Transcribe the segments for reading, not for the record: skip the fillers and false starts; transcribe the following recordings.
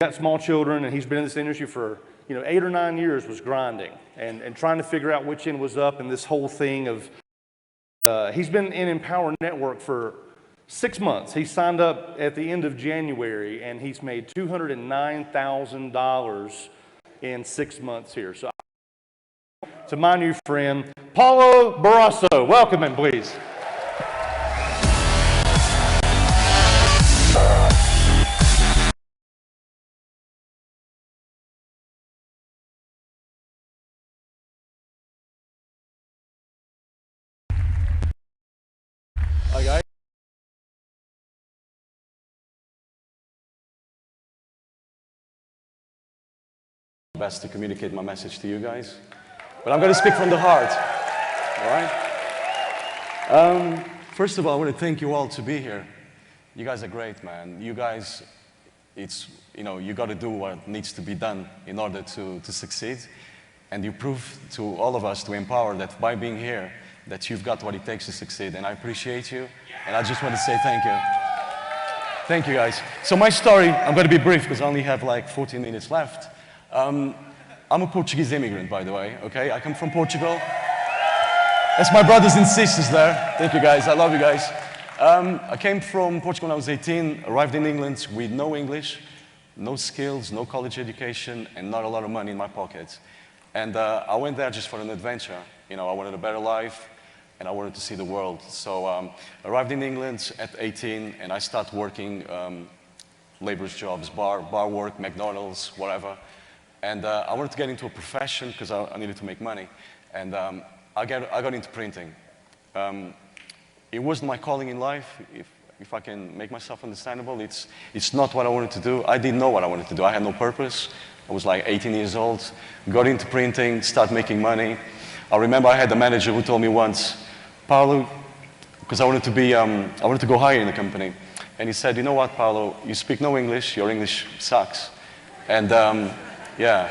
got small children, and he's been in this industry for 8 or 9 years, was grinding and trying to figure out which end was up in this whole thing of, he's been in Empower Network for 6 months. He signed up at the end of January, and he's made $209,000 in 6 months here. So to my new friend, Paulo Barroso. Welcome him, please. Hi, guys. Best to communicate my message to you guys, but I'm going to speak from the heart. All right. First of all, I want to thank you all to be here. You guys are great, man. You guys, you got to do what needs to be done in order to succeed, and you prove to all of us, to Empower, that by being here, that you've got what it takes to succeed, and I appreciate you, and I just want to say thank you. Thank you, guys. So my story, I'm going to be brief because I only have like 14 minutes left. I'm a Portuguese immigrant, by the way, okay? I come from Portugal. That's my brothers and sisters there. Thank you, guys. I love you guys. I came from Portugal when I was 18, arrived in England with no English, no skills, no college education, and not a lot of money in my pocket. And I went there just for an adventure. I wanted a better life, and I wanted to see the world. So arrived in England at 18, and I started working laborers jobs, bar work, McDonald's, whatever. And I wanted to get into a profession because I needed to make money. And I got into printing. It wasn't my calling in life, if I can make myself understandable. It's not what I wanted to do. I didn't know what I wanted to do. I had no purpose. I was like 18 years old, got into printing, started making money. I remember I had a manager who told me once, Paulo, because I wanted to go higher in the company. And he said, you know what, Paulo, you speak no English, your English sucks. And yeah,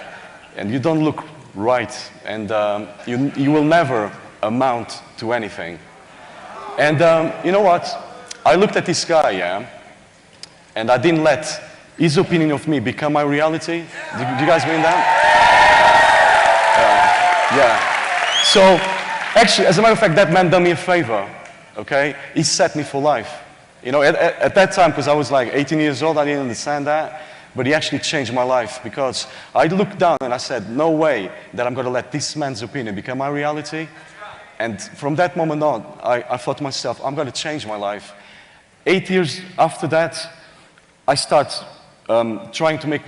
and you don't look right, and you will never amount to anything. And you know what? I looked at this guy, yeah, and I didn't let his opinion of me become my reality. Do you guys mean that? Yeah. So, actually, as a matter of fact, that man done me a favor, okay? He set me for life. At that time, because I was like 18 years old, I didn't understand that. But he actually changed my life, because I looked down and I said, no way that I'm going to let this man's opinion become my reality. And from that moment on, I thought to myself, I'm going to change my life. 8 years after that, I started trying to make,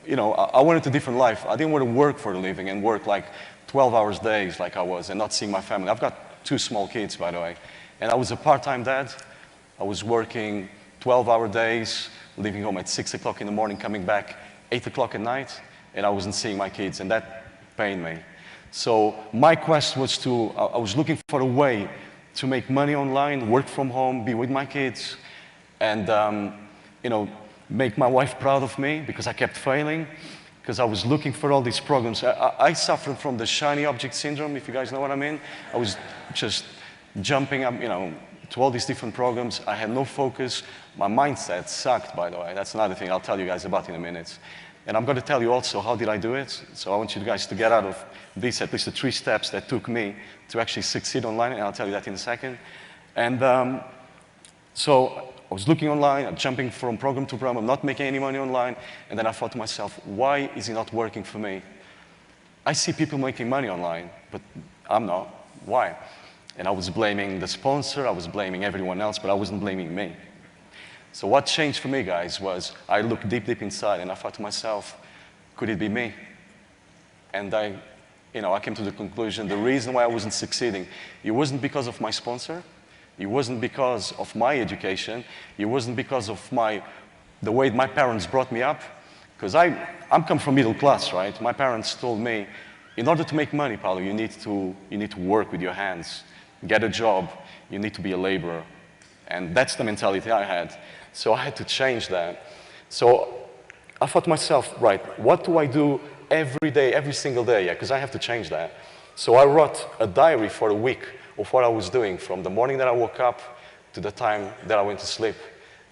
I wanted a different life. I didn't want to work for a living and work like 12 hours days like I was and not seeing my family. I've got 2 small kids, by the way. And I was a part-time dad. I was working 12-hour days, leaving home at 6 o'clock in the morning, coming back 8 o'clock at night, and I wasn't seeing my kids, and that pained me. So my quest was I was looking for a way to make money online, work from home, be with my kids, and make my wife proud of me, because I kept failing, because I was looking for all these programs. I suffered from the shiny object syndrome, if you guys know what I mean. I was just jumping up, to all these different programs. I had no focus. My mindset sucked, by the way. That's another thing I'll tell you guys about in a minute. And I'm going to tell you also how did I do it. So I want you guys to get out of this, at least the 3 steps that took me to actually succeed online, and I'll tell you that in a second. And so I was looking online, jumping from program to program, not making any money online, and then I thought to myself, why is it not working for me? I see people making money online, but I'm not. Why? And I was blaming the sponsor, I was blaming everyone else, but I wasn't blaming me. So what changed for me, guys, was I looked deep, deep inside, and I thought to myself, could it be me? And I came to the conclusion, the reason why I wasn't succeeding, it wasn't because of my sponsor, it wasn't because of my education, it wasn't because of the way my parents brought me up, because I'm come from middle class, right? My parents told me, in order to make money, Paulo, you need to work with your hands. Get a job, you need to be a laborer. And that's the mentality I had. So I had to change that. So I thought to myself, right, what do I do every day, every single day? Yeah, because I have to change that. So I wrote a diary for a week of what I was doing from the morning that I woke up to the time that I went to sleep.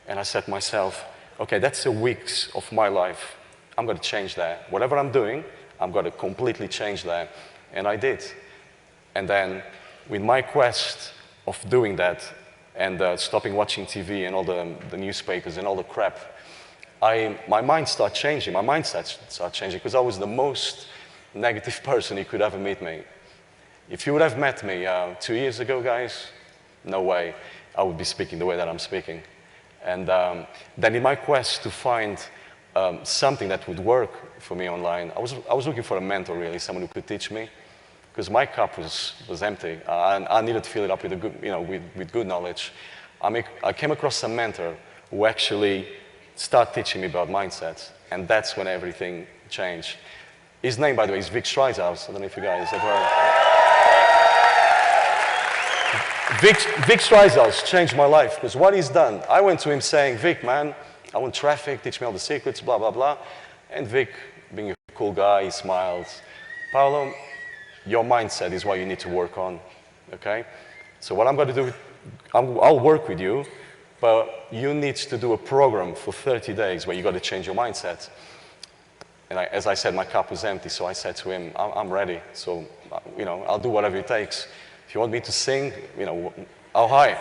And I said to myself, okay, that's a week of my life. I'm going to change that. Whatever I'm doing, I'm going to completely change that. And I did. And then with my quest of doing that and stopping watching TV and all the newspapers and all the crap, my mind started changing. My mindset started changing because I was the most negative person you could ever meet me. If you would have met me 2 years ago, guys, no way I would be speaking the way that I'm speaking. And then in my quest to find something that would work for me online, I was looking for a mentor, really, someone who could teach me, because my cup was empty. I needed to fill it up with, with good knowledge. I came across a mentor who actually started teaching me about mindset, and that's when everything changed. His name, by the way, is Vic Streishaus. I don't know if you guys have heard. Vic Streishaus changed my life, because what he's done, I went to him saying, Vic, man, I want traffic, teach me all the secrets, blah, blah, blah. And Vic, being a cool guy, he smiles. Paulo, your mindset is what you need to work on, okay? So what I'm going to do, I'll work with you, but you need to do a program for 30 days where you got to change your mindset. And as I said, my cup was empty, so I said to him, I'm ready. So, I'll do whatever it takes. If you want me to sing, I'll hire.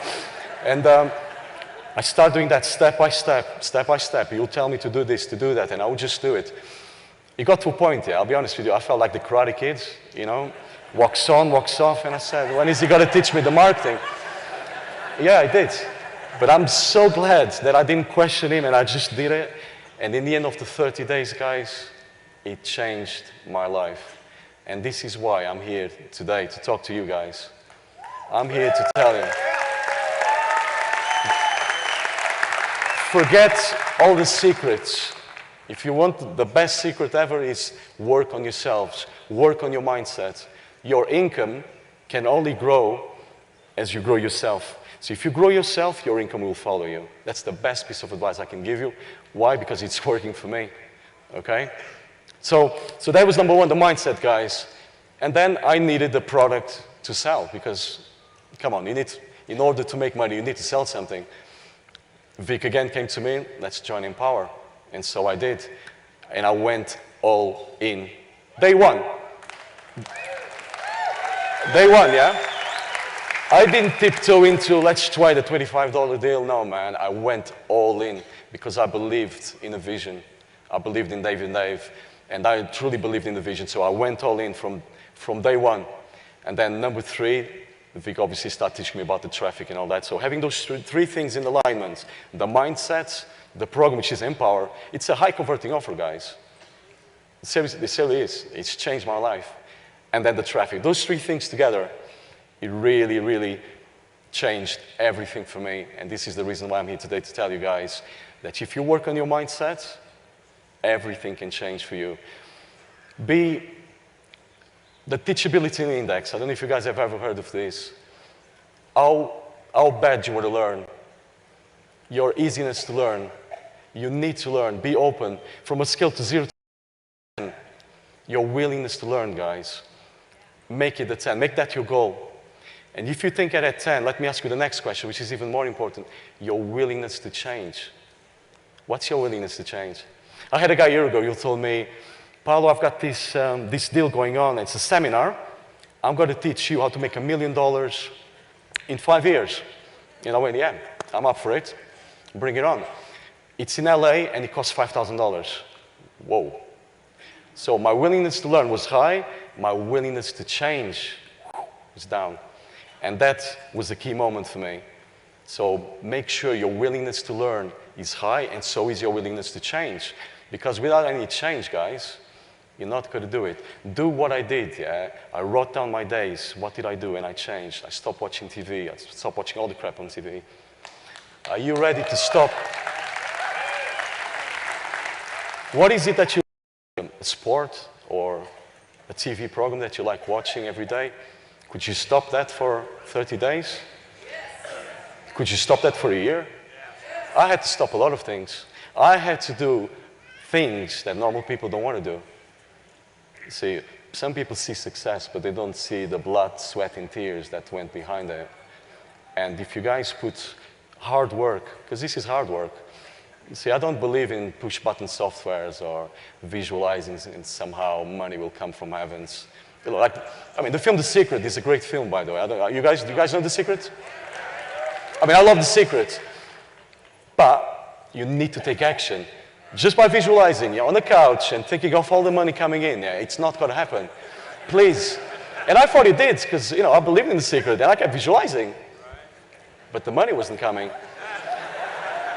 And I start doing that step by step. You'll tell me to do this, to do that, and I would just do it. It got to a point, I'll be honest with you, I felt like the Karate Kid, walks on, walks off, and I said, when is he going to teach me the marketing? Yeah, I did. But I'm so glad that I didn't question him and I just did it. And in the end of the 30 days, guys, it changed my life. And this is why I'm here today to talk to you guys. I'm here to tell you. Forget all the secrets. If you want the best secret ever is work on yourselves, work on your mindset. Your income can only grow as you grow yourself. So if you grow yourself, your income will follow you. That's the best piece of advice I can give you. Why? Because it's working for me, okay? So that was number one, the mindset, guys. And then I needed the product to sell because, come on, in order to make money, you need to sell something. Vic again came to me, let's join Empower. And so I did. And I went all in. Day one. Day one, yeah? I didn't tiptoe into, let's try the $25 deal. No, man, I went all in because I believed in a vision. I believed in Dave and Dave, and I truly believed in the vision. So I went all in from day one. And then number three, Vic obviously started teaching me about the traffic and all that. So having those three things in alignment, the mindset, the program, which is Empower, it's a high converting offer, guys. Seriously, it really is. It's changed my life. And then the traffic. Those three things together, it really, really changed everything for me. And this is the reason why I'm here today to tell you guys that if you work on your mindset, everything can change for you. The teachability index. I don't know if you guys have ever heard of this. How bad you want to learn. Your easiness to learn. You need to learn. Be open. From a scale to 0 to 10. Your willingness to learn, guys. Make it a 10. Make that your goal. And if you think at 10, let me ask you the next question, which is even more important. Your willingness to change. What's your willingness to change? I had a guy a year ago who told me, Paulo, I've got this deal going on. It's a seminar. I'm going to teach you how to make $1 million in 5 years. I went, yeah, I'm up for it. Bring it on. It's in LA and it costs $5,000. Whoa. So my willingness to learn was high. My willingness to change was down. And that was a key moment for me. So make sure your willingness to learn is high, and so is your willingness to change. Because without any change, guys, you're not going to do it. Do what I did, yeah? I wrote down my days. What did I do? And I changed. I stopped watching TV. I stopped watching all the crap on TV. Are you ready to stop? What is it that you like? A sport or a TV program that you like watching every day? Could you stop that for 30 days? Could you stop that for a year? I had to stop a lot of things. I had to do things that normal people don't want to do. See, some people see success, but they don't see the blood, sweat, and tears that went behind it. And if you guys put hard work, because this is hard work, You see, I don't believe in push-button softwares or visualizing and somehow money will come from heavens. You know, like, I mean, the film The Secret is a great film, by the way. Do you guys know The Secret? I mean, I love The Secret. But you need to take action. Just by visualizing, you're on the couch and thinking of all the money coming in, yeah, it's not going to happen. Please. And I thought it did, because I believed in The Secret, and I kept visualizing. But the money wasn't coming.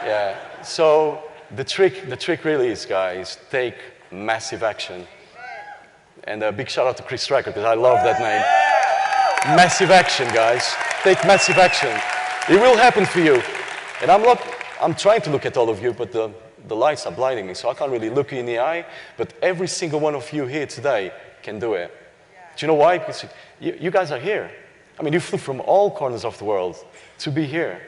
Yeah. So the trick really is, guys, take massive action. And a big shout out to Chris Stryker, because I love that name. Massive action, guys. Take massive action. It will happen for you. And I'm trying to look at all of you, but the lights are blinding me, so I can't really look you in the eye. But every single one of you here today can do it. Do you know why? Because you guys are here. I mean, you flew from all corners of the world to be here.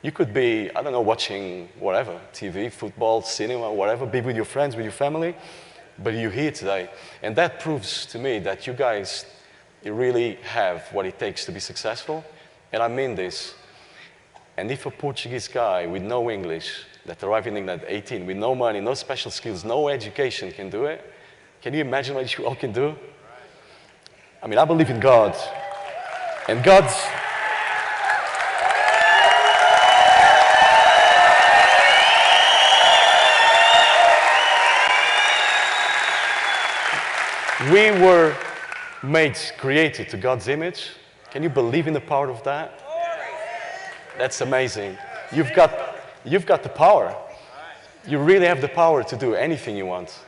You could be, I don't know, watching whatever, TV, football, cinema, whatever, be with your friends, with your family, but you're here today. And that proves to me that you guys really have what it takes to be successful. And I mean this. And if a Portuguese guy with no English, that arrived in England at 18, with no money, no special skills, no education can do it, can you imagine what you all can do? I mean, I believe in God. And God's... We were made, created to God's image. Can you believe in the power of that? That's amazing. You've got the power. You really have the power to do anything you want.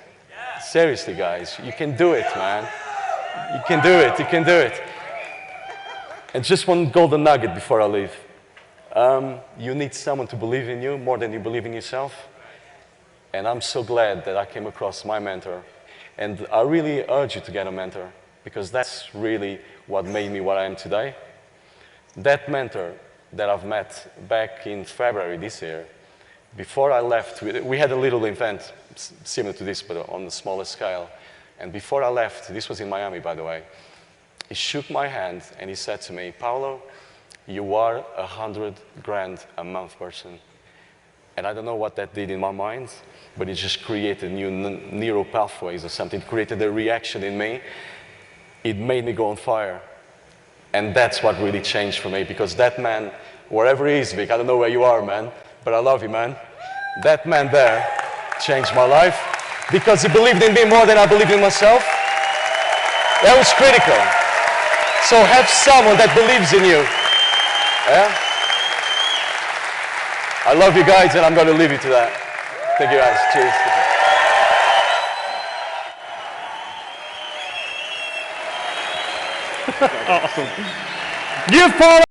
Seriously, guys, you can do it, man. You can do it, you can do it. And just one golden nugget before I leave. You need someone to believe in you more than you believe in yourself. And I'm so glad that I came across my mentor. And I really urge you to get a mentor, because that's really what made me what I am today. That mentor that I've met back in February this year, before I left, we had a little event similar to this, but on a smaller scale. And before I left, this was in Miami, by the way, he shook my hand and he said to me, Paulo, you are 100 grand a month person. And I don't know what that did in my mind, but it just created new neural pathways or something. It created a reaction in me. It made me go on fire. And that's what really changed for me, because that man, wherever he is, Vic, I don't know where you are, man, but I love you, man. That man there changed my life because he believed in me more than I believed in myself. That was critical. So have someone that believes in you. Yeah? I love you guys, and I'm going to leave you to that. Thank you guys. Cheers. Awesome. Give Paul